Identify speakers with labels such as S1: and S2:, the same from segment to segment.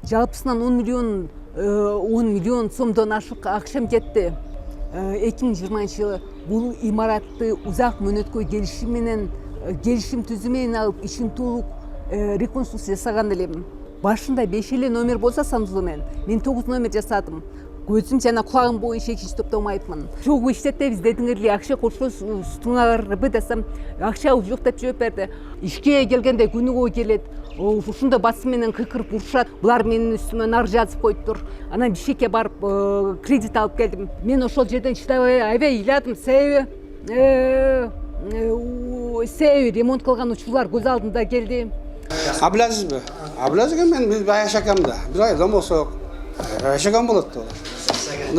S1: жалпысынан 10 миллион сомдон ашык акчам кетти. 2020 жылы бул имаратты узак мөөнөткө келишим түзүү менен алып ишин толук реконструкция жасаган элем. Башында 5 эле номер болсо санузу менен мен 9 номер жасадым. Көзүм жана кулагым боюнча экинчи топтомайпмын. Чогуу иштетебиз дедиңер эле, акча кошсоз устуңарбы десем, акча жок деп жооп берди. Ишке келгенде күнүгө келет. Ушунда басым менен кыйкырып урушат. Булар менин үстүмө нар жазып коюптур. Анан Бишкекке барып кредит алып келдим. Мен ошол жерден чыдабай аябай ыйладым. Себеби ремонт кылган учурлар көз алдымда келди.
S2: Абылазизби? Абылазизге мен биз бая жакамда. Бир айдан болсок жакам болот да.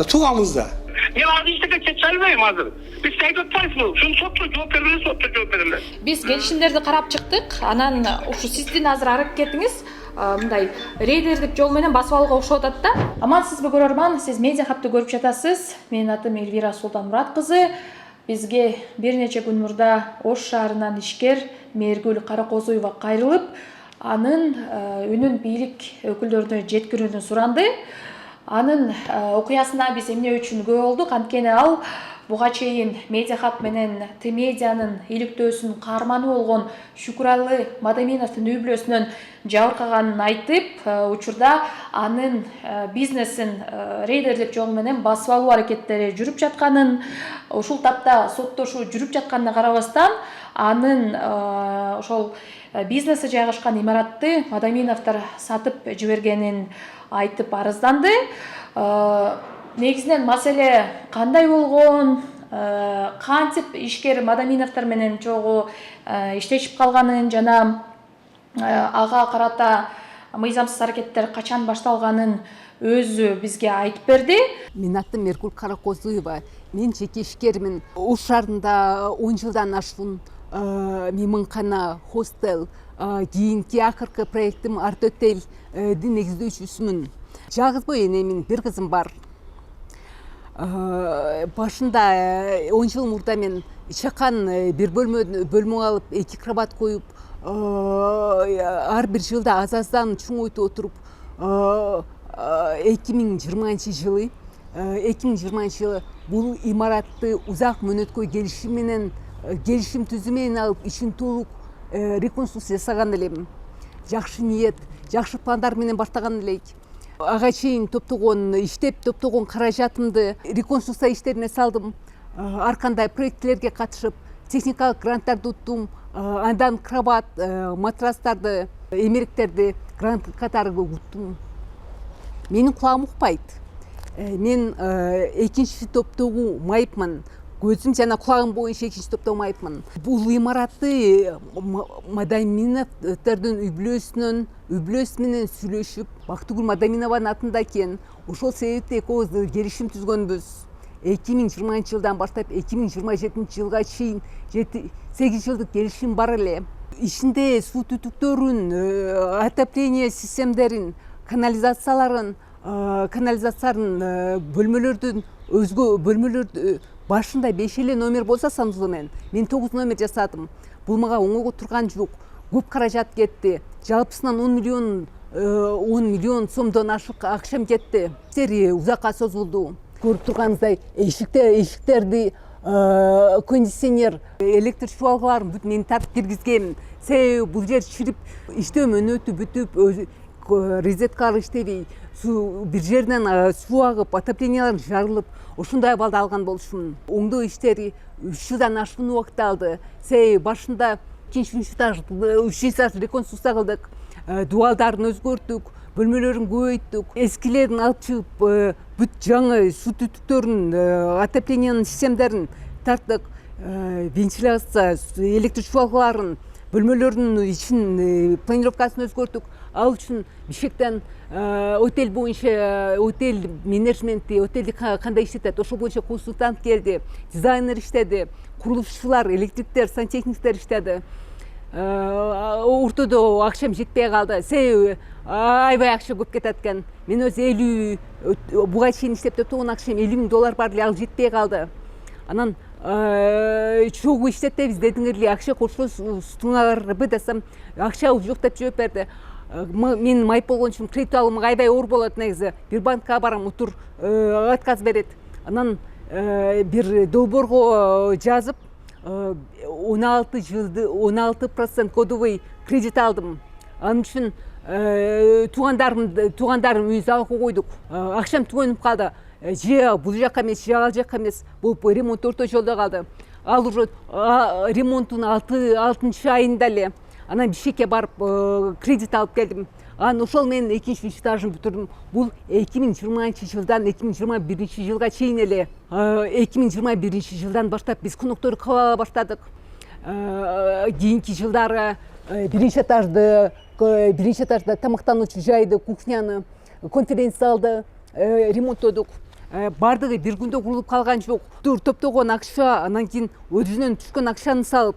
S2: Тугамызда.
S3: Мен азыр иштекке кете албайм азыр. Биз кайтып атпайбызбы? Шуну сотто жооп бербелер, сотто жооп берелер.
S4: Биз келишимдерди карап чыктык. Анан ушу сиздин азыр аракетиңиз мындай рейдердик жол менен басып алууга окшоп атат да. Амансызбы көрөрман, сиз медиа хабты көрүп жатасыз. Менин атым Элвира Султанмурат кызы. Бизге бир нече күн мурда Ош шаарынан ишкер Мээргүл Каракозуева кайрылып, анын үнүн бийлик өкүлдөрүнө жеткирүүнү суранды. Анын окуясына биз эмне үчүн күбө болдук? Анткени ал буга чейин Медиа хаб менен Т-медианын иликтөөсүнүн каарманы болгон Шүкүралы Мадаминовдун үй бүлөсүнөн жабыркаганын айтып, учурда анын бизнесин рейдерлик жол менен басып алуу аракеттери жүрүп жатканын, ушул тапта соттошуу жүрүп жатканына карабастан, анын ошол бизнеси жайгашкан имаратты Мадаминовдор сатып жибергенин айтып арызданды. Негизинен маселе кандай болгон, кантип ишкер Мадаминовдор менен чогуу иштешип калганын жана ага карата мыйзамсыз аракеттер качан башталганын өзү бизге айтып берди.
S1: Менин атым Мээргүл Каракозуева. Мен жеке ишкермин. Ош шаарында 10 жылдан ашкын мейманкана, хостел, кийинки акыркы проектим Арт Отельдин негиздөөчүсүмүн. Жалгызбой энемин, бир кызым бар. Башында 10 жыл мурда мен чакан бир бөлмө алып, 2 кровать коюп, ар бир жылда аз-аздан чоңойтуп отуруп, 2020 жылы бул имаратты узак мөөнөткө келишим түзүү менен алып ишин толук реконструкция жасаган элем. Жакшы ниет, жакшы пландар менен баштаган элек. Ага чейин иштеп топтогон каражатымды реконструкция иштерине салдым. Ар кандай проектлерге катышып, техникалык гранттарды уттум. Андан кровать, матрастарды, эмеректерди грант катары уттум. Менин кулагым укпайт. Мен экинчи топтогу майыпмын. Көзүм жана кулагым боюнча экинчи топтомайпмын. Бул имаратты Мадаминовдордун үй бүлөсү менен сүйлөшүп, Бактыгүл Мадаминованын атында экен. Ошол себепти экөөбүз келишим түзгөнбүз. 2020 жылдан баштап 2027 жылга чейин 8 жылдык келишим бар эле. Ичинде суу түтүктөрүн, отопление системдерин, канализациянын бөлмөлөрдүн өзгө бөлмөлөр башында 5 эле номер болсо санузу менен мен 9 номер жасадым. Бул мага оңойго турган жок. Көп каражат кетти. Жалпысынан 10 миллион сомдон ашык акчам кетти. Сери узакка созулду. Көрүп турганыңыздай эшиктерди, кондиционер, электр чуалгаларын бүт мен тартып киргизгем. Себеби бул жер чирип, иштөө мөөнөтү бүтүп, розеткалар иштебей, бир жерден суу агып, отоплениялар жарылып, ушундай абалда алган болушумун. Оңдоо иштери 3 жылдан ашкын убакыт алды. Себеби башында 3 этаж реконструкция кылдык, дубалдарын өзгөрттүк, бөлмөлөрүн көбөйттүк, эскилерин алып чыгып, бүт жаңы суу түтүктөрүн, отоплениянын системдерин тарттык, вентиляция, электр чуалгаларын, бөлмөлөрдүн ичин планировкасын өзгөрттүк. Ал үчүн Бишкектен отель боюнча, отель менеджменти, отелди кандай иштетет, ошол боюнча консультант келди, дизайнер иштеди, курулушчулар, электриктер, сантехниктер иштеди. Ортодо акчам жетпей калды. Себеби аябай акча көп кетет экен. Мен өзү буга чейин иштеп топтогон акчам $50,000 бар эле, ал жетпей калды. Анан чогуу иштетебиз дедиңер эле, акча кошсоз устуңарбы десем, акча жок деп жооп берди. мен майып болгон үчүн кредит алуумга аябай оор болот негизи. Бир банкка барам, утур отказ берет. Анан бир долбоорго жазып 16% кодовый кредит алдым. Анын үчүн туугандарым үй залогко койдук. Акчам түгөнүп калды. Же бул жака эмес, же ал жака эмес. Бул ремонт орто жолдо калды. Ал уже ремонттун 6 айында эле анан Бишкекке барып кредит алып келдим. Анан ошол менен экинчи стажым бүтүрдүм. Бул 2020 жылдан 2021 жылга чейин эле. 2021 жылдан баштап биз конокторду кабыл ала баштадык. Кийинки жылдары биринчи этажда тамактануучу жайды, кухняны, конференция залды ремонттодук. Бардыгы бир күндө курулуп калган жок. Топтогон акча, анан кийин өзүнөн түшкөн акчаны салып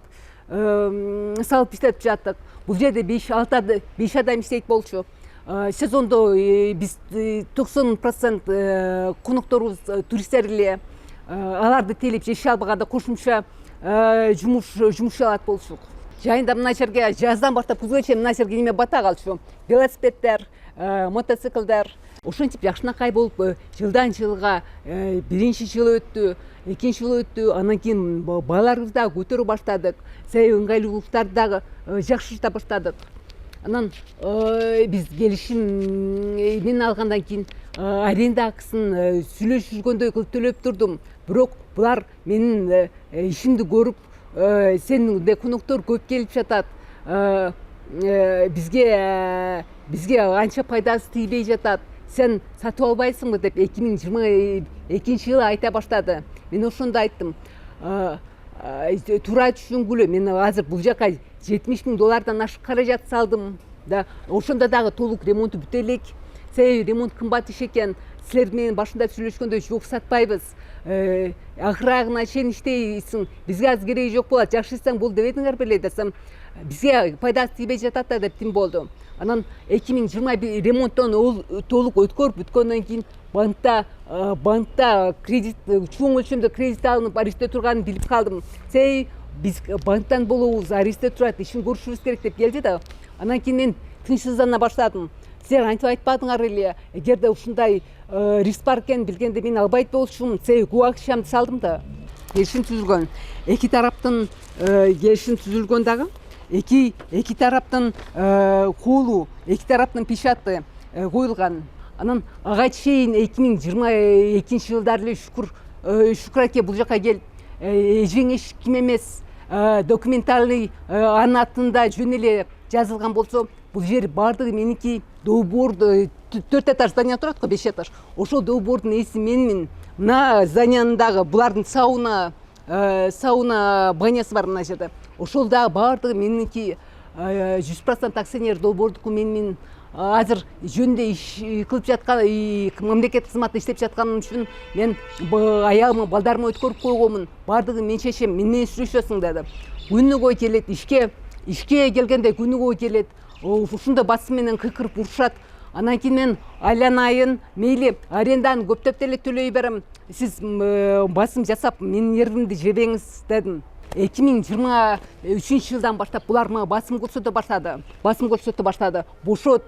S1: иштетип жаттык. Бул жерде 5 адам иштейт болчу. Сезондо биз 90% конокторубуз туристтер эле. Аларды тейлеп жеше албаганда кошумча жумуш алат болчук. Жайында мына жерге жаздан баштап күзгө чейин мына жерге неме бата калчу. Велосипеддер, мотоциклдер. Ошентип жакшынакай болуп жылдан жылга биринчи жыл өттү, экинчи жыл өттү. Анан кийин балаларыбызды дагы көтөрүп баштадык. Ыңгайлуулуктарды дагы жакшырта баштадык. Анан биз келишим мен алгандан кийин аренда акысын сүйлөшүп жүргөндөй кылып төлөп турдум. Бирок булар менин ишимди көрүп, сенин де коноктор көп келип жатат. Бизге анча пайдасы тийбей жатат. Сен сатып албайсыңбы деп 2022 жылы айта баштады. Мен ошондо айттым. Туура түшүнгүлө, мен азыр бул жака $70,000 ашык каражат салдым. Да, ошондо дагы толук ремонту бүтө элек. Себеби ремонт кымбат иш экен. Силер менен башында сүйлөшкөндө жок сатпайбыз. Акырагына чейин иштейсиң. Бизге азыр кереги жок болот. Жакшы иштесең болду дебедиңер беле десем, бизге пайдасы тийбей жатат да деп тим болду. Анан 2021 ремонттон толук өткөрүп бүткөндөн кийин банкта кредит, чоң өлчөмдө кредит алынып аресте турганын билип калдым. Себеби биз банктан болобуз, аресте турат, ишин көрүшүбүз керек деп келди да. Анан кийин мен тынчсыздана баштадым. Силер антип айтпадыңар эле, эгерде ушундай риск бар экенин билгенде мен албайт болчумун. Себеби көп акчамды салдым да. Келишим түзүлгөн. Эки тараптын келишим түзүлгөн дагы. Эки тараптын колу, эки тараптын печаты коюлган. Анан ага чейин 2022 жылдары эле шүкүр аке бул жака келип, эжең эч ким эмес, документальный анын атында жөн эле жазылган болсо, бул жер бардыгы меники. Долбоор 4 этаж здание турат го, 5 этаж. Ошол долбоордун ээси менмин. Мына зданиянын дагы булардын сауна банясы бар мына жерде. Ошол дагы бардыгы меники. 100% акционер долбоордуку менмин. Азыр жөнүндө иш кылып жаткан, мамлекет кызматында иштеп жатканым үчүн мен аялымы, балдарымы өткөрүп койгонмун. Бардыгы мен чечем, мен менен сүйлөшөсүң деди. Күнүгө келет, ишке келгенде күнүгө келет. Ушунда басы менен кыйкырып урушат. Анан кийин мен айланайын, мейли аренданы көптөп деле төлөй берем. Сиз басым жасап, менин нервимди жебеңиз дедим. 2023 жылдан баштап булар мага басым көрсөтө баштады. Бошот,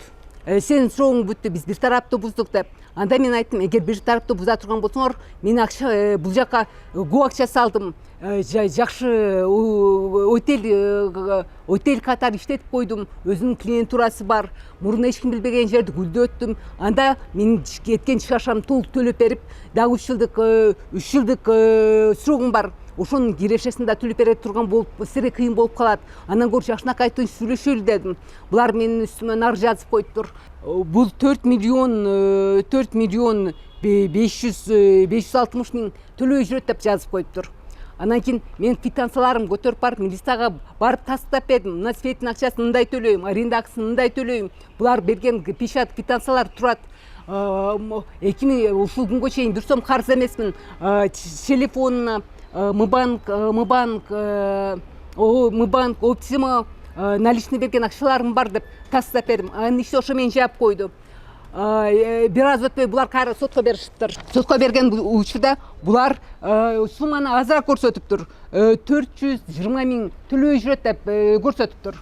S1: сенин срогуң бүттү, биз бир тараптуу буздук деп. Анда мен айттым, эгер бир тараптуу буза турган болсоңор, мен акча бул жака көп акча салдым. Жакшы отель катары иштетип койдум. Өзүнүн клиентурасы бар. Мурун эч ким билбеген жерди гүлдөттүм. Анда мен кеткен чыгашам толук төлөп берип, дагы 3 жылдык срогум бар. Ошонун кирешесинде төлөп бере турган болуп, сире кыйын болуп калат. Андан көрө жакшынакай сүйлөшөлү дедим. Булар менин үстүмө нар жазып коюптур. Бул 4 миллион 560 миң төлөй жүрөт деп жазып коюптур. Анан кийин мен квитанцияларым көтөрүп барып, милицияга барып тастап бердим. Мына светтин акчасын мындай төлөйм, аренда акчасын мындай төлөйм. Булар берген печат квитанциялар турат. Ушул күнгө чейин бир сом карыз эмесмин. Телефонуна Мыбанк, Оптима наличный берген акчаларым бар деп тастап бердим. Анын иши ошо менен жаап койду. Бир аз өтпөй булар кайра сотко беришиптир. Сотко берген учурда булар сумманы азыраак көрсөтүптүр. 420 миң төлөй жүрөт деп көрсөтүптүр.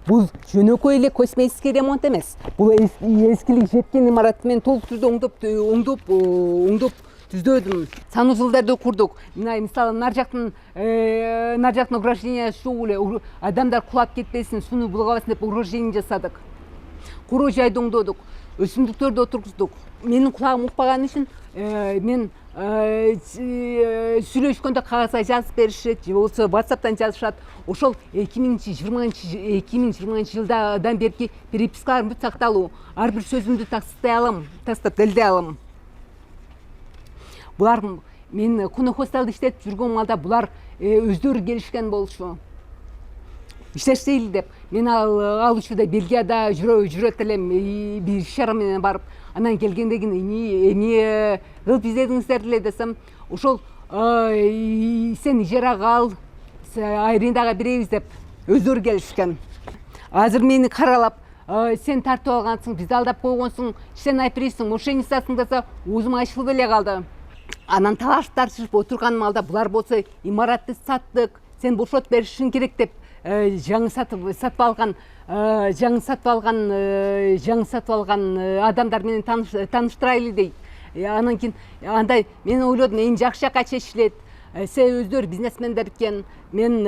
S1: Бул жөнөкөй эле косметический ремонт эмес. Бул эскилик жеткен имаратты мен толук түрдө оңдоп түздөдүм. Сануу жылдарды курдук. Мына мисалы нар жактын ограждение ушул эле адамдар кулап кетпесин, сууну булгабасын деп ограждение жасадык. Куроо жайды оңдодук, өсүмдүктөрдү отургуздук. Менин кулагым укпаган үчүн мен сүйлөшкөндө кагазга жазып беришет, же болбосо WhatsApp'тан жазышат. Ошол 2020 жылдан берки перепискаларым бүт сакталуу. Ар бир сөзүмдү тастап делдей алам. Булар мен конохосталды иштетип жүргөн малда булар өздөрү келишкен болчу. Иштешейли деп. Мен ал учурда Бельгияда жүрөт элем, бир иш-чара менен барып, анан келгенден эмне кылып издедиңиздер деле десем, ошол сен ижарага ал, арендага беребиз деп өздөрү келишкен. Азыр мени каралап, сен тартып алгансың, бизди алдап койгонсуң, иштен алып бересиң, мошенницасың десе, оозум ачылып эле калды. Анан талаш тартышып отурган малда булар болсо имаратты саттык, сен бошотуп беришиң керек деп жаңы сатып алган адамдар менен тааныштырайлы дейт. Анан кийин андай мен ойлодум, эң жакшы жака чечилет. Себеби өздөрү бизнесмендер экен. Мен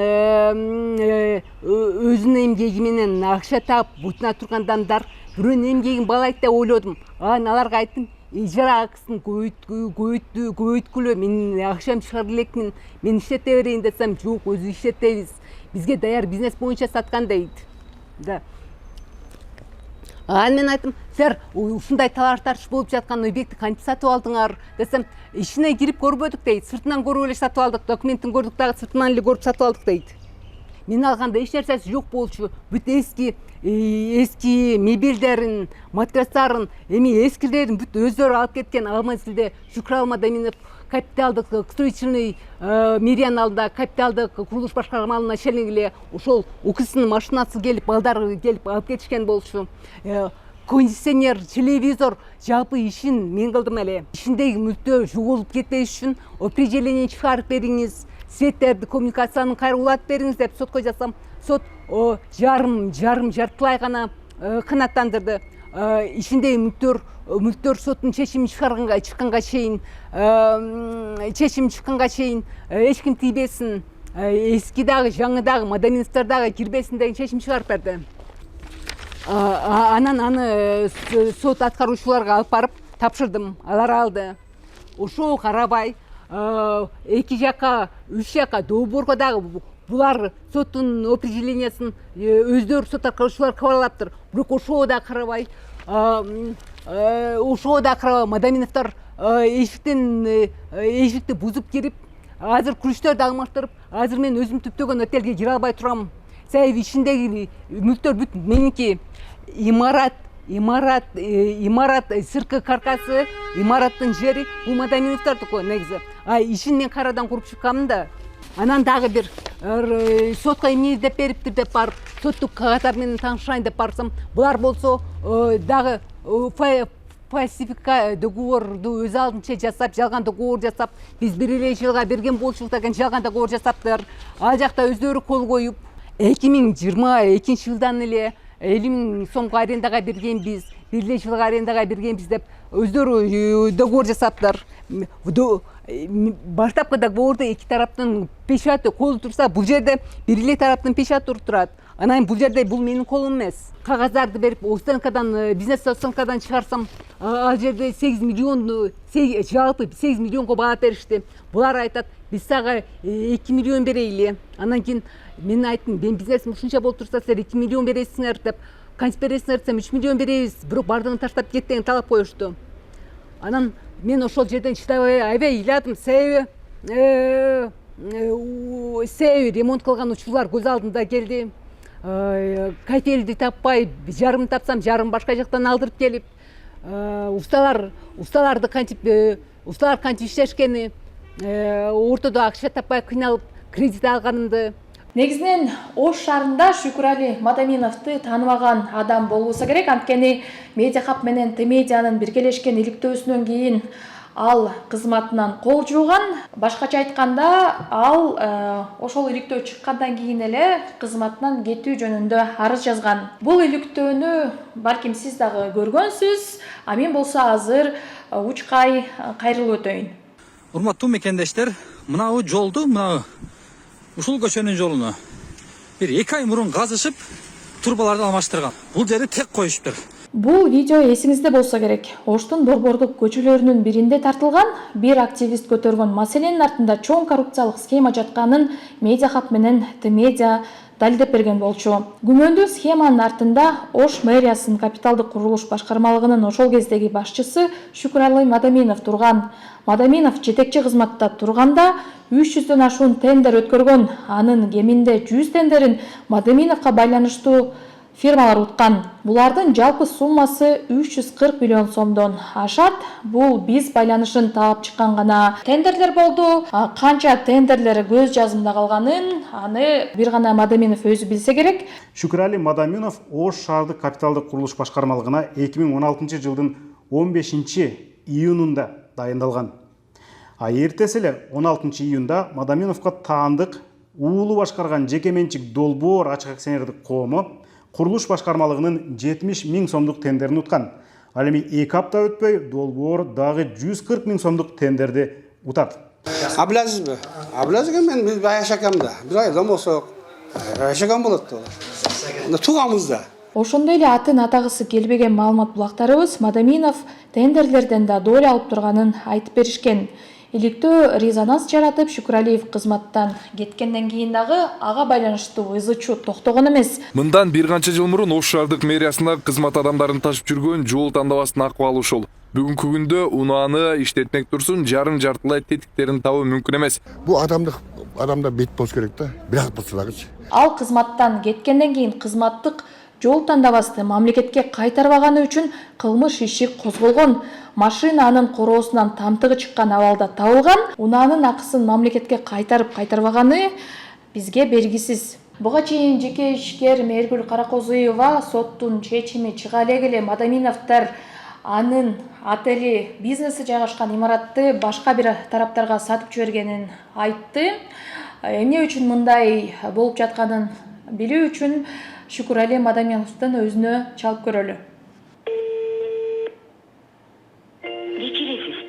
S1: өзүнүн эмгеги менен акча таап бутуна турган адамдар бирөөнүн эмгегин баалайт деп ойлодум. Анан аларга айттым, ижара акысын көбөйткүлө, мен акчам чыгара элекмин, мен иштете берейин десем, жок, өзү иштетебиз. Бизге даяр бизнес боюнча саткан дейт. Да. Анан мен айттым, силер ушундай талаш тартыш болуп жаткан объектти кантип сатып алдыңар десем, ичине кирип көрбөдүк дейт. Сыртынан көрүп эле сатып алдык, документин көрдүк дагы сыртынан эле көрүп сатып алдык дейт. Мен алганда эч нерсеси жок болчу. Бүт эски мебелдерин, матрастарын, эскилерин бүт өздөрү алып кеткен. Ал мезгилде Шүкүр Алмадаминов капиталдык строительный Мириян алдында капиталдык курулуш башкармалыгынын начальниги эле ошол УКСынын машинасы келип, балдар келип алып кетишкен болчу. Кондиционер, телевизор, жалпы ишин мен кылдым эле. Ишиндеги мүлктөр жоголуп кетпеш үчүн определение чыгарып бериңиз, сеттерди, коммуникацияны кайра улатып бериңиз деп сотко жазсам, сот жартылай гана канааттандырды. Ишиндеги мүлктөр соттун чечими чыкканга чейин эч ким тийбесин, эски дагы жаңы дагы Мадаминовдор дагы кирбесин деген чечим чыгарып берди. Анан аны сот аткаруучуларга алып барып тапшырдым, алар алды. Ошого карабай эки жака, үч жака договорго дагы булар соттун определениясын өздөрү сот аткаруучулар кабарлаптыр. Бирок ошого да карабай Мадаминовдор эшикти бузуп кирип, азыр күрүчтөрдү алмаштырып, азыр мен өзүм түптөгөн отелге кире албай турам. Себеби ичиндеги мүлктөр бүт меники. Имарат, сыркы каркасы, имараттын жери бул Мадаминовдордуку негизи. Ишин мен карадан куруп чыкканмын да. Анан дагы бир сотко эмне деп бериптир деп барып, соттук кагаздар менен таанышайын деп барсам, булар болсо дагы фальсификат договорду өз алдынча жасап, жалган договор жасап, биз бир эле жылга берген болчук деген жалган договор жасаптыр. Ал жакта өздөрү кол коюп, 2022 жылдан эле 50 000 сомго арендага бергенбиз, бир эле жылга арендага бергенбиз деп өздөрү договор жасаптыр. Баштапкы договордо эки тараптын печаты колу турса, бул жерде бир эле тараптын печаты турат. Анан бул жерде бул менин колум эмес. Кагаздарды берип, бизнес оценкадан чыгарсам, ал жерде 8 миллион, жалпы 8 миллионго баа беришти. Булар айтат, биз сага 2 миллион берейли. Анан кийин мен айттым, мен бизнесим ушунча болуп турса, силер 2 миллион бересиңер деп, кантип бересиңер десем, 3 миллион беребиз, бирок бардыгын таштап кет деген талап коюшту. Анан мен ошол жерден чыдабай аябай ыйладым, себеби ремонт кылган учурлар көз алдымда келди. Кафелди таппай, жарым тапсам, жарым башка жактан алдырып келип, усталар кантип иштешкени, ортодо акча таппай кыйналып, кредит алганымды.
S4: Негизинен Ош шаарында Шүкүрали Мадаминовду тааныбаган адам болбосо керек. Анткени Медиахаб менен Т-медианын биргелешкен иликтөөсүнөн кийин ал кызматынан кол жууган. Башкача айтканда, ал ошол иликтөө чыккандан кийин эле кызматынан кетүү жөнүндө арыз жазган. Бул иликтөөнү балким сиз дагы көргөнсүз, а мен болсо азыр учкай кайрылып өтөйүн.
S5: Урматтуу мекендештер, мынау жолду, мынау ушул көчөнүн жолуну бир 2 ай мурун казышып, турбаларды алмаштырган. Бул жерди тек коюшуптур.
S4: Бул видео эсиңизде болсо керек. Оштун борбордук көчөлөрүнүн биринде тартылган, бир активист көтөргөн маселенин артында чоң коррупциялык схема жатканын Медиа Хаб менен Т-Медиа далилдеп берген болчу. Күмөндүү схеманын артында Ош мэриясынын капиталдык курулуш башкармалыгынын ошол кездеги башчысы Шүкүралы Мадаминов турган. Мадаминов жетекчи кызматта турганда 300дөн ашуун тендер өткөргөн. Анын кеминде 100 тендерин Мадаминовго байланыштуу фирмалар уткан. Булардын жалпы суммасы 340 миллион сомдон ашат. Бул биз байланышын таап чыккан гана тендерлер болду. Канча тендерлер көз жазымда калганын аны бир гана Мадаминов өзү билсе керек.
S6: Шүкүрали Мадаминов Ош шаардык капиталдык курулуш башкармалыгына 2016 жылдын 15 июнунда дайындалган. А эртеси эле 16 июнда Мадаминовго таандык уулу башкарган жеке менчик Долбоор ачык акционердик коому курулуш башкармалыгынын 70 000 сомдук тендерин уткан. Ал эми 2 апта өтпөй Долбоор дагы 140 000 сомдук тендерди утат.
S2: Абылазизби? Абылазиз мен биз жашакам да. Бир айдан болсок жашаган болот да. Тугамызда.
S4: Ошондой эле атын атагысы келбеген маалымат булактарыбыз Мадаминов тендерлерден да доля алып турганын айтып беришкен. Иликтөө резонанс жаратып, Шүкүралиев кызматтан кеткенден кийин дагы ага байланыштуу ызы-чуу токтогон эмес.
S7: Мындан бир канча жыл мурун Ош шаардык мэриясында кызмат адамдарын ташып жүргөн жол тандабастын акыбалы ушул. Бүгүнкү күндө унааны иштетмек турсун жарым-жартылай тетиктерин табуу мүмкүн эмес.
S8: Бул адамда бет болуш керек да, бирок болсо дагычы.
S4: Ал кызматтан кеткенден кийин кызматтык жол тандабасты мамлекетке кайтарбаганы үчүн кылмыш иши козголгон. Машина анын короосунан тамтыгы чыккан абалда табылган. Унаанын акысын мамлекетке кайтарбаганы бизге белгисиз. Буга чейин жеке ишкер Мээргүл Каракозуева соттун чечими чыга эле Мадаминовдор анын отели бизнеси жайгашкан имаратты башка бир тараптарга сатып жибергенин айтты. Эмне үчүн мындай болуп жатканын билүү үчүн Шүкүрали Мадаминовдун өзүнө чалып көрөлү.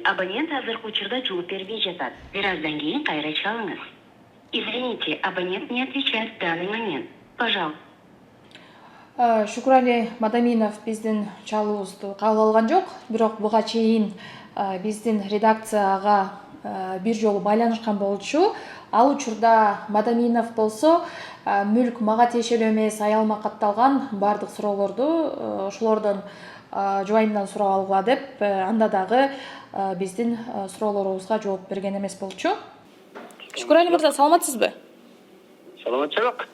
S9: Абонент азыркы учурда жооп бербей жатат. Бир аздан кийин кайра чалыңыз. Извините, абонент не отвечает в данный момент. Пожалуйста.
S4: Шүкүрали Мадаминов биздин чалуубузду кабыл алган жок, бирок буга чейин биздин редакцияга бир жолу байланышкан болчу. Ал учурда Мадаминов болсо мүлк мага тиешелүү эмес, аялыма катталган бардык суроолорду ошолордон жубайымдан сурап алгыла деп, анда дагы биздин суроолорубузга жооп берген эмес болчу. Шүкүрали мырза, саламатсызбы?
S3: Саламатчылык.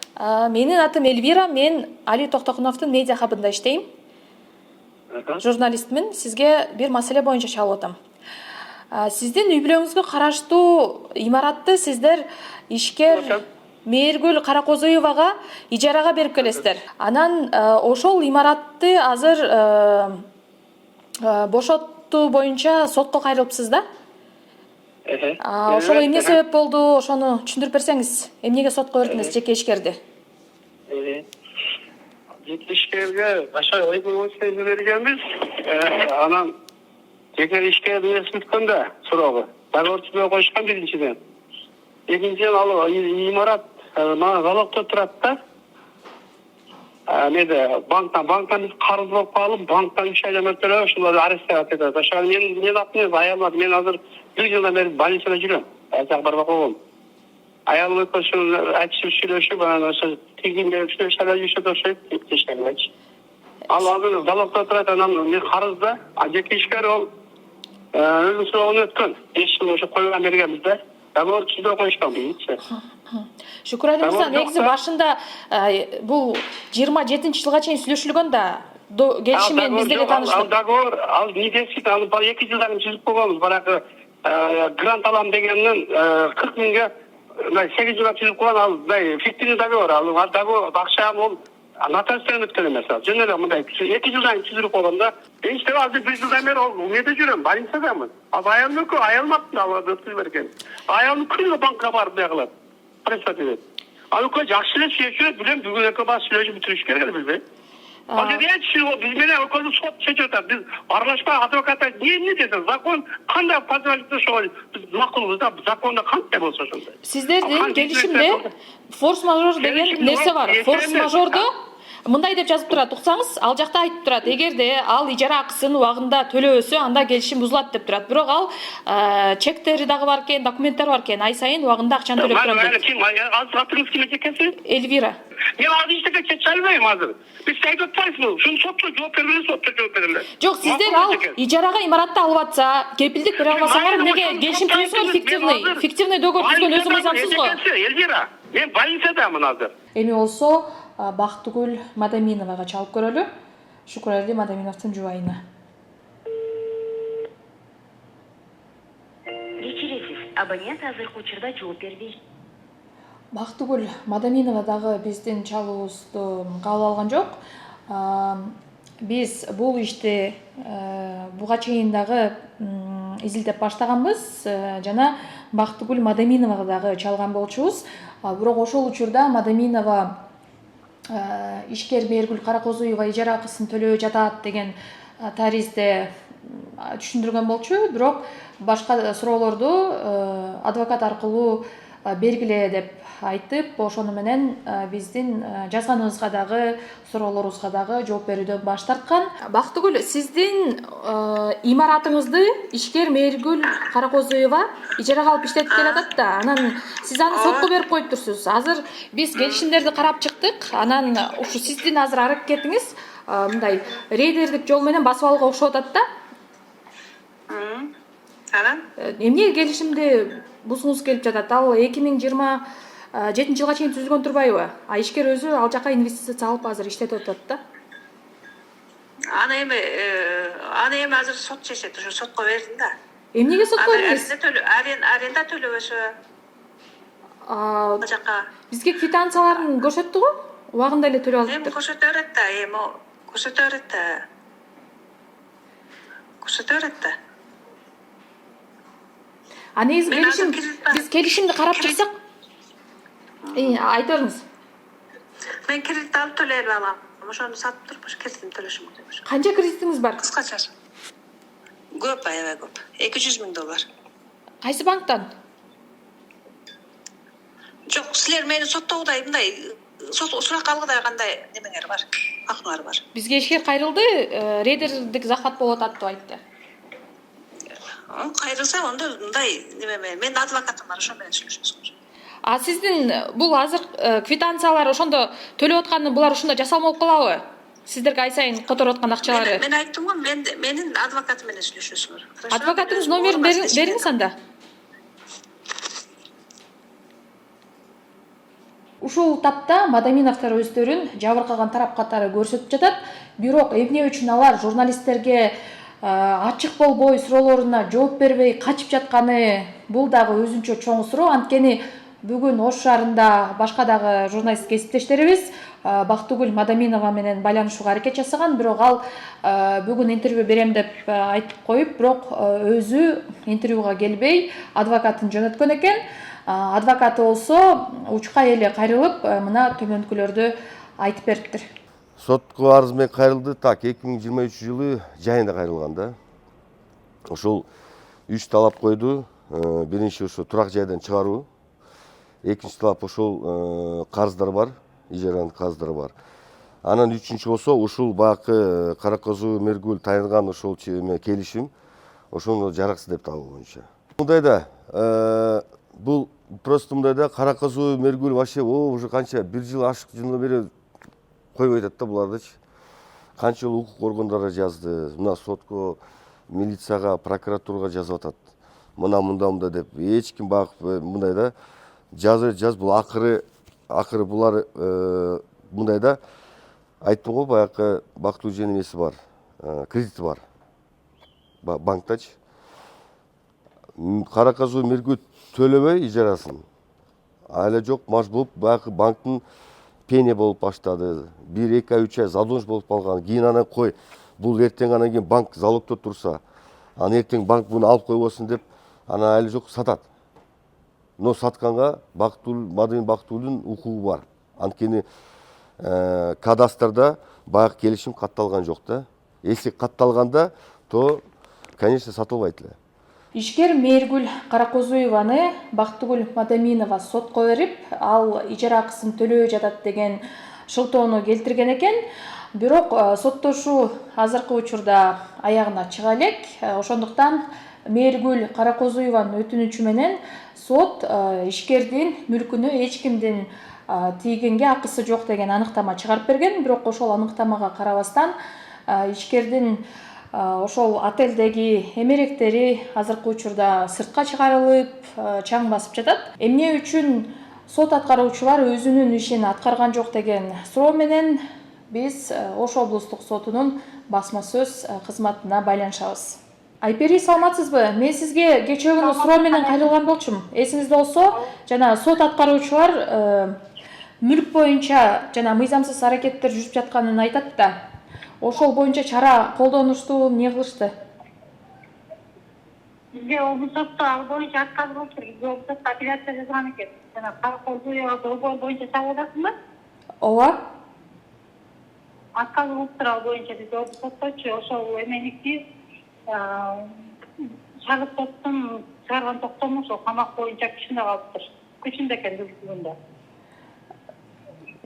S4: Менин атым Эльвира, мен Али Токтокуновдун Медиа Хабында иштейм. Журналистмин. Сизге бир маселе боюнча чалып атам. Сиздин үй бүлөңүзгө караштуу имаратты сиздер ишкер Мээргүл Каракозуевага ижарага берип келесиздер. Анан ошол имаратты азыр бошоттуу боюнча сотко кайрылыпсыз да? Ошол эмне себеп болду? Ошону түшүндүрүп берсеңиз. Эмнеге сотко бердиңиз жеке ишкерди?
S3: Жеке ишкерге башка ойбой бергенбиз. Анан жеке ишкерди өткөндө суроого. Договор түзүп коюшкан биринчиден. Экинчиден ал имарат мага залогдо турат да. Неде банктан биз карыз болуп калып, банктан 3 айдан өтө ошолорду арестовать этет. Ошо мен атым аялым, мен азыр 1 жылдан бери больницада жүрөм. Ачак барбак болгом. Аялым өкөсүн айтышып сүйлөшүп, анан ошо тегинде шала жүрүшөт ошоп тешкенбечи. Ал азыр залогдо турат, анан мен карызда, жеке ишкер ол өзүнүн суроогун өткөн. 5 жыл ошо койгон бергенбиз да. Договор түзүп коюшкан бизчи.
S4: Шүкүрали мырза, негизи башында бул 27-жылга чейин сүйлөшүлгөн да. Келишим менен биздеги тааныштык.
S3: Ал договор, ал недесит, ал 2 жылдан түзүп койгонбуз. Баракы грант алам дегенден 40 миңге 8 жылга түзүп койгон ал фиктивный договор. Ал договор акча ол Notarius'tan ötken mesela. Жөн эле мындай 2 жылдан түзүлүп койгондо мен иштеп азыр 1 жылдан бери ол эмеде жүрөм, больницадамын. Азыр аялым экөө, аялым аттында аларды өткүзүп берген. Аялым күнүгө банкка барып бия кылат. Пресат эдет. Ал экөө жакшы эле сүйлөшөт, билем бүгүн экөө баш сүйлөшүп бүтүрүш керек эле билбейм. Ал жерде биз менен экөөбүз сот чечип атат. Биз аралашпай адвокатта эмне десе, закон кандай позволит ошого биз макулбуз да, закондо кантип болсо ошондой.
S4: Сиздердин келишимде форс-мажор деген нерсе бар. Форс-мажордо мындай деп жазып турат, уксаңыз, ал жакта айтып турат, эгерде ал ижара акысын убагында төлөбөсө, анда келишим бузулат деп турат. Бирок ал чектери дагы бар экен, документтер бар экен, ай сайын убагында акчаны төлөп турам дейт.
S3: Ким? Азыр атыңыз ким экенсиз?
S4: Эльвира.
S3: Мен азыр иштекке чече албайм азыр. Биз айтып атпайбызбы? Ушуну сотто жооп бербелер, сотто жооп берелер.
S4: Жок, сиздер ал ижарага имаратты алып атса, кепилдик бере албасаңар, эмнеге келишим түзөсүңөр фиктивный? Фиктивный договор түзгөн өзүң мыйзамсыз го.
S3: Эльвира, мен больницадамын азыр.
S4: Эми болсо Бактыгүл Мадаминовага чалып көрөлү. Шукурали Мадаминовдун жубайына.
S9: Кечиресиз, абонент азыркы учурда жооп бербей.
S4: Бактыгүл Мадаминова дагы биздин чалуубузду кабыл алган жок. Биз бул ишти буга чейин дагы изилдеп баштаганбыз жана Бактыгүл Мадаминовага дагы чалган болчубуз. Бирок ошол учурда Мадаминова ишкер Мээргүл Каракозуева ижара акысын төлөбөй жатат деген таризде түшүндүргөн болчу. Бирок башка суроолорду адвокат аркылуу бергиле деп айтып, ошону менен биздин жазганыбызга дагы, суроолорубузга дагы жооп берүүдөн баш тарткан. Бактыгүл, сиздин имаратыңызды ишкер Мээргүл Каракозуева ижарага алып иштетип келатат да, анан сиз аны сотко берип коюптурсуз. Азыр биз келишимдерди карап чыктык. Анан ушу сиздин азыр аракетиңиз мындай рейдердик жол менен басып алууга окшоп атат да.
S10: Анан
S4: эмне келишимди бузгуңуз келип жатат? Ал 2027 жылга чейин түзүлгөн турбайбы? А ишкер өзү ал жака инвестиция салып азыр иштетип атат да.
S10: аны эми азыр сот чечет, ошо сотко бердим да.
S4: Эмнеге сотко бердиңиз?
S10: Аренда төлөбөсө ал жака.
S4: Бизге квитанцияларын көрсөттү го? Убагында эле төлөп
S10: Эми
S4: алыптыр.
S10: көрсөтө берет да, көрсөтө берет да.
S4: А негизи биз келишимди карап чыксак, айта бериңиз.
S10: Мен кредит алып төлөй алам. Ошону сатып туруп кредитти төлөшүм керек.
S4: Канча кредитиңиз бар?
S10: Кыскача. Көп, аябай көп. $200,000.
S4: Кайсы банктан?
S10: Жок, силер мени соттобудай мындай сурак алгыдай кандай немеңер бар, акыңар бар.
S4: Бизге ишкер кайрылды, рейдердик захват болуп атат деп айтты.
S10: Кайрылса онда мындай неме менин адвокатым бар, ошо менен сүйлөшөсүңөр.
S4: А сиздин бул азыр квитанциялар ошондо төлөп атканы булар ушунда жасалма болуп калабы? Сиздерге ай сайын которуп аткан акчалары.
S10: Мен айттым го, менин адвокатым менен сүйлөшөсүңөр.
S4: Адвокатыңыз номерин бериңиз анда. Ушул тапта Мадаминовдор өздөрүн жабыркаган тарап катары көрсөтүп жатат. Бирок эмне үчүн алар журналисттерге ачык болбой, суроолоруна жооп бербей качып жатканы бул дагы өзүнчө чоң суроо. Анткени бүгүн Ош шаарында башка дагы журналист кесиптештерибиз Бактыгүл Мадаминова менен байланышууга аракет жасаган, бирок ал бүгүн интервью берем деп айтып коюп, бирок өзү интервьюга келбей адвокатын жөнөткөн экен. Адвокаты болсо учка эле кайрылып, мына төмөнкүлөрдү айтып бериптир.
S11: Сотко арыз менен кайрылды. Так, 2023 жылы жайында кайрылган да. Ошол 3 талап койду. Биринчи ошо турак жайдан чыгаруу. Экинчи талап ошол карыздар бар, ижаранын карыздары бар. Анан үчүнчү болсо ушул баягы Каракозу Мээргүл тайынган ошол келишим ошону жараксыз деп табуу боюнча. Мындайда бул просто мындайда Каракозу Мээргүл вообще уже канча 1 жыл ашык жылдан бери койбой атат да булардычы. Канча жыл укук органдары жазды, мына сотко, милицияга, прокуратурага жазып атат. Мында деп эч ким багып мындайда жазып бул акыры булар мындайда айттым го, баягы Бактыгүл эмеси бар, кредити бар банктачы. Каракозу Мээргүл төлөбөй ижарасын. Айлы жок, маж болуп баягы банктын пене болуп баштады, 1-2 ай 3 ай задолженность болуп калган, кийин анан кой бул эртең анан кийин банк залогдо турса, анан эртең банк буну алып койбосун деп анан айыл жок сатат. Но сатканга Мадамин Бактыгүлдүн укугу бар. Анткени кадастрда баягы келишим катталган жок да. Если катталганда, то, конечно, сатылбайт эле.
S4: Ишкер Мээргүл Каракозуеваны Бактыгүл Мадаминова сотко берип, ал ижара акысын төлөбөй жатат деген шылтоону келтирген экен. Бирок соттошуу азыркы учурда аягына чыга элек. Ошондуктан Мээргүл Каракозуеванын өтүнүчү менен сот ишкердин мүлкүнө эч кимдин тийгенге акысы жок деген аныктама чыгарып берген. Бирок ошол аныктамага карабастан ишкердин ошол отелдеги эмеректери азыркы учурда сыртка чыгарылып, чаң басып жатат. Эмне үчүн сот аткаруучулар өзүнүн ишин аткарган жок деген суроо менен биз Ош облустук сотунун басма сөз кызматына байланышабыз. Айпери, саламатсызбы? Мен сизге кечээ күнү суроо менен кайрылган болчумун. Эсиңизде болсо, жана сот аткаруучулар мүлк боюнча жана мыйзамсыз аракеттер жүрүп жатканын айтат да. Ошол боюнча чара колдонушту, эмне кылышты?
S9: Бизге облус сотто ал боюнча отказ болуптур. Бизге облус сотто апелляция жазган экен. Жана Каракозуева долбоор боюнча чагыласыңбы?
S4: Ооба.
S9: Отказ болуптур ал боюнча бизде облус сотточу. Ошол эменики шарык соттун чыгарган токтому ошол камак боюнча күчүндө калыптыр. Күчүндө экен бүгүндө.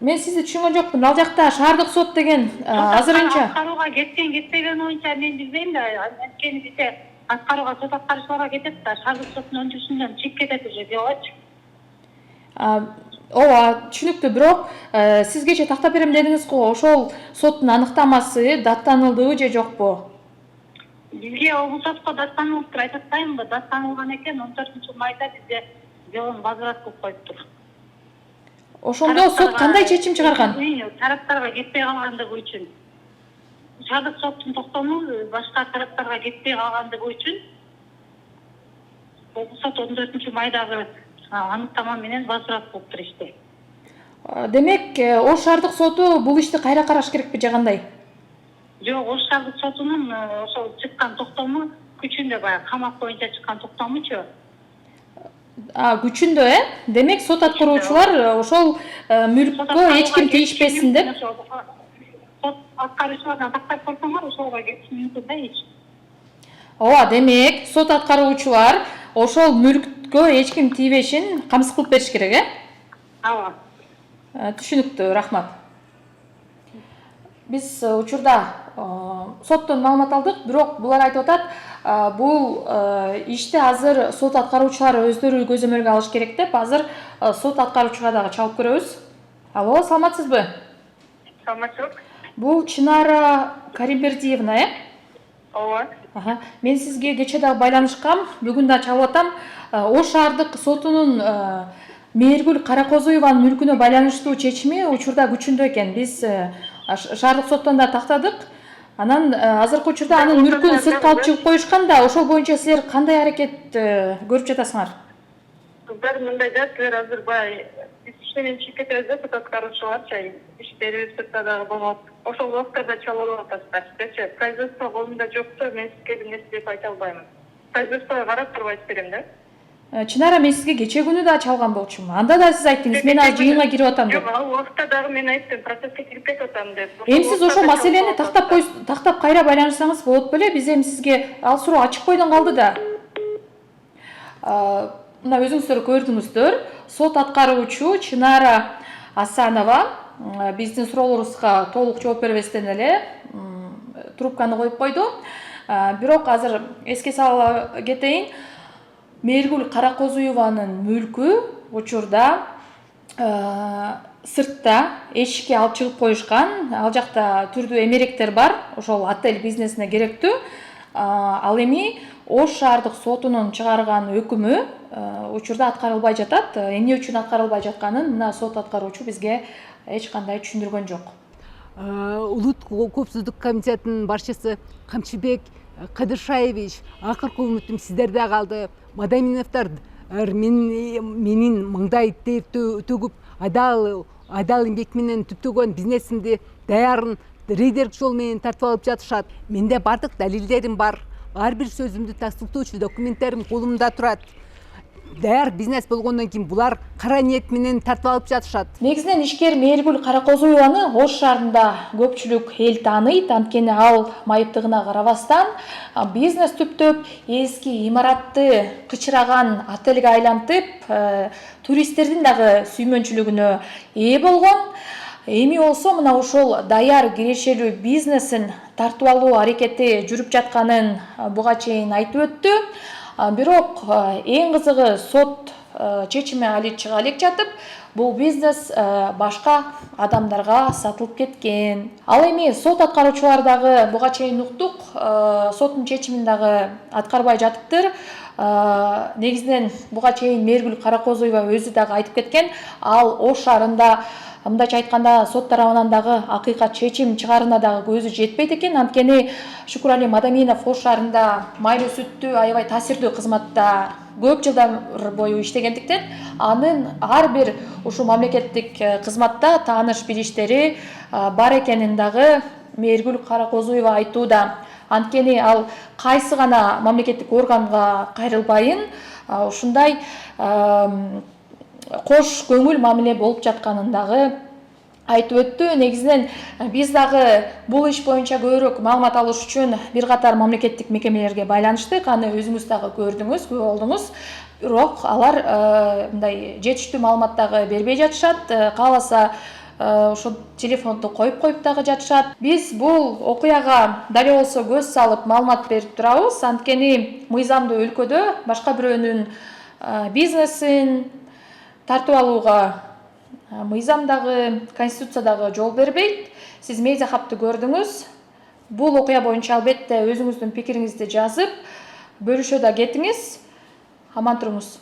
S4: Мен сизди түшүнгөн жокмун. Ал жакта шаардык сот деген азырынча
S9: аткарууга кетпеген боюнча мен билбейм да. Анткени бизде аткарууга сот аткаруучуларга кетет да, шаардык соттун өндүрүшүнөн чыгып кетет уже делочу.
S4: Ооба, түшүнүктүү. Бирок сиз кечээ тактап берем дедиңиз го, ошол соттун аныктамасы даттанылдыбы же жокпу?
S9: Бизге облус сотко даттанылыптыр, айтып атпаймынбы? Даттанылган экен, 14-майда бизде делону возврат кылып коюптур.
S4: Ошондо сот кандай чечим чыгарган?
S9: Тараптарга кетпей калгандыгы үчүн. Шаардык соттун токтому башка тараптарга кетпей калгандыгы үчүн облус сот 14-майдагы аныктама менен возврат кылыптыр ишти.
S4: Демек, Ош шаардык соту бул ишти кайра караш керекпи же кандай?
S9: Жок, Ош шаардык сотунун ошол чыккан токтому күчүндө, баягы камак боюнча чыккан токтомучу.
S4: Күчүндө, Демек, сот аткаруучулар ошол мүлккө эч ким тийишпесин деп.
S9: Сот аткаруучулардан тактап койсоңор, ошолго кетиши мүмкүн да эч.
S4: Ооба, демек, сот аткаруучулар ошол мүлккө эч ким тийбешин камсыз кылып бериш керек,
S9: Ооба.
S4: Түшүнүктүү, рахмат. Биз учурда соттон маалымат алдык, бирок булар айтып атат, бул ишти азыр сот аткаруучулар өздөрү көзөмөлгө алыш керек деп, азыр сот аткаруучуга дагы чалып көрөбүз. Алло, саламатсызбы?
S9: Саламатсыз.
S4: Бул Чынара Каримбердиевна,
S9: Ооба.
S4: Мен сизге кечээ дагы байланышкам, бүгүн да чалып атам. Ош шаардык сотунун Мээргүл Каракозуеванын мүлкүнө байланыштуу чечими учурда күчүндө экен. Биз шаардык соттон да тактадык. Анан азыркы учурда анын мүлкүн сыртка алып чыгып коюшкан да, ошол боюнча силер кандай аракет көрүп жатасыңар?
S9: Кыздар мындай да, силер азыр баягы биз иштен чыгып кетебиз да, сот аткаруучуларчы иштерибиз сыртта дагы болот. Ошол убакта чалып атасыздар. Сиздерчи производство колумда жокто, мен сизге бир нерсе деп айта албайм. Производствого карап туруп айтып берем да.
S4: Чынара, мен сизге кечээ күнү да чалган болчумун. Анда да сиз айттыңыз, мен азыр жыйынга кирип атам деп.
S9: Жок, ал убакта дагы мен айттым, процесске кирип кетип атам деп.
S4: Эми сиз ошол маселени тактап кайра байланышсаңыз болот беле? Биз эми сизге ал суроо ачык бойдон калды да. Мына өзүңүздөр көрдүңүздөр, сот аткаруучу Чынара Асанова биздин суроолорубузга толук жооп бербестен эле трубканы коюп койду. Бирок азыр эске сала кетейин. Мээргүл Каракозуеванын мүлкү учурда сыртта эшикке алып чыгып коюшкан. Ал жакта түрдүү эмеректер бар, ошол отель бизнесине керектүү. Ал эми Ош шаардык сотунун чыгарган өкүмү учурда аткарылбай жатат. Эмне үчүн аткарылбай жатканын мына сот аткаруучу бизге эч кандай түшүндүргөн жок.
S1: Улут коопсуздук комитетинин башчысы Камчыбек Кадыршаевич, акыркы үмүтүм сиздерде калды. Мадаминовдор менин маңдай тер төгүп, адал адал эмгек менен түптөгөн бизнесимди даярын рейдерлик жол менен тартып алып жатышат. Менде бардык далилдерим бар. Ар бир сөзүмдү тастыктоочу документтерим колумда турат. Даяр бизнес болгондон кийин булар кара ниет менен тартып алып жатышат.
S4: Негизинен ишкер Мээргүл Каракозуеваны Ош шаарында көпчүлүк эл тааныйт. Анткени ал майыптыгына карабастан бизнес түптөп, эски имаратты кычыраган отельге айлантып, туристтердин дагы сүймөнчүлүгүнө ээ болгон. Эми болсо мына ошол даяр кирешелүү бизнесин тартып алуу аракети жүрүп жатканын буга чейин айтып өттү. Бирок эң кызыгы сот чечими али чыга элек жатып, бул бизнес башка адамдарга сатылып кеткен. Ал эми сот аткаруучулар дагы буга чейин уктук, соттун чечимин дагы аткарбай жатыптыр. Негизинен буга чейин Мээргүл Каракозуева өзү дагы айтып кеткен, ал Ош шаарында мындайча айтканда сот тарабынан дагы акыйкат чечим чыгарына дагы көзү жетпейт экен. Анткени Шукурали Мадаминов Ош шаарында майлуу сүттүү аябай таасирдүү кызматта көп жылдар бою иштегендиктен анын ар бир ушул мамлекеттик кызматта тааныш билиштери бар экенин дагы Мээргүл Каракозуева айтууда. Анткени ал кайсы гана мамлекеттик органга кайрылбайын ушундай кош көңүл мамиле болуп жатканын дагы айтып өттү. Негизинен биз дагы бул иш боюнча көбүрөөк маалымат алыш үчүн бир катар мамлекеттик мекемелерге байланыштык. Аны өзүңүз дагы көрдүңүз, күбө болдуңуз. Бирок алар мындай жетиштүү маалымат дагы бербей жатышат. Кааласа ошо телефонду коюп дагы жатышат. Биз бул окуяга дали болсо көз салып маалымат берип турабыз. Анткени мыйзамдуу өлкөдө башка бирөөнүн бизнесин тартып алууга мыйзамдагы, конституциядагы жол бербейт. Сиз медиа хабты көрдүңүз. Бул окуя боюнча албетте өзүңүздүн пикириңизди жазып, бөлүшө да кетиңиз. Аман туруңуз.